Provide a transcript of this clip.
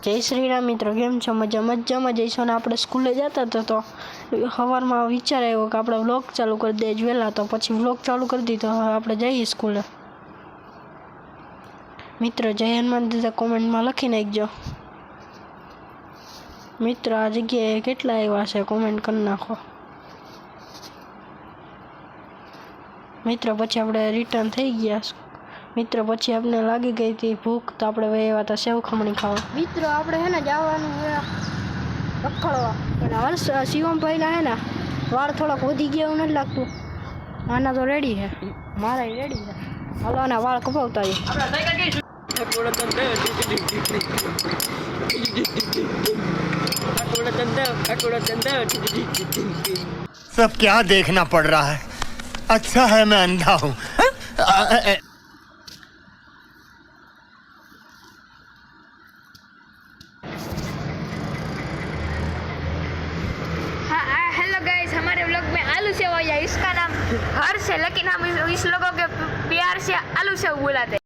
जय श्री राम मित्रों, केम छो? मजा मजामां जईशो ने आपणे स्कूले जता हता तो सवारमां विचार आव्यो के आपणे व्लॉग चालू कर दे वहेला, तो पछी व्लॉग चालू कर दीधो। हवे आपणे जईए स्कूले। मित्रों जय हनुमान दादा कमेंट में लखी नाखजो। मित्रों आ जग्याए केटला आव्या छे कमेंट कर नाखो। मित्रों पछी आपणे रिटर्न थई गया। मित्रों पछी आपने लागी गई थी भूख, तो आपणे वया हता सेव खमणी खावा। मित्रों आपणे है ने जवानुं है रखड़वा, पण हर्ष शिवम भाईना है ना वाળ થોડાક વધી ગયા એવું નથી લાગતું? આના તો રેડી છે, મારા રેડી છે। હાલો આના વાળ કપાવતા આવીએ। सब क्या देखना पड़ रहा है? अच्छा है मैं अंधा हूँ। हेलो गाइस, हमारे व्लॉग में आलू सेव आया। इसका नाम हर्ष है, लेकिन हम इस लोगों के प्यार से आलू सेव बुलाते हैं।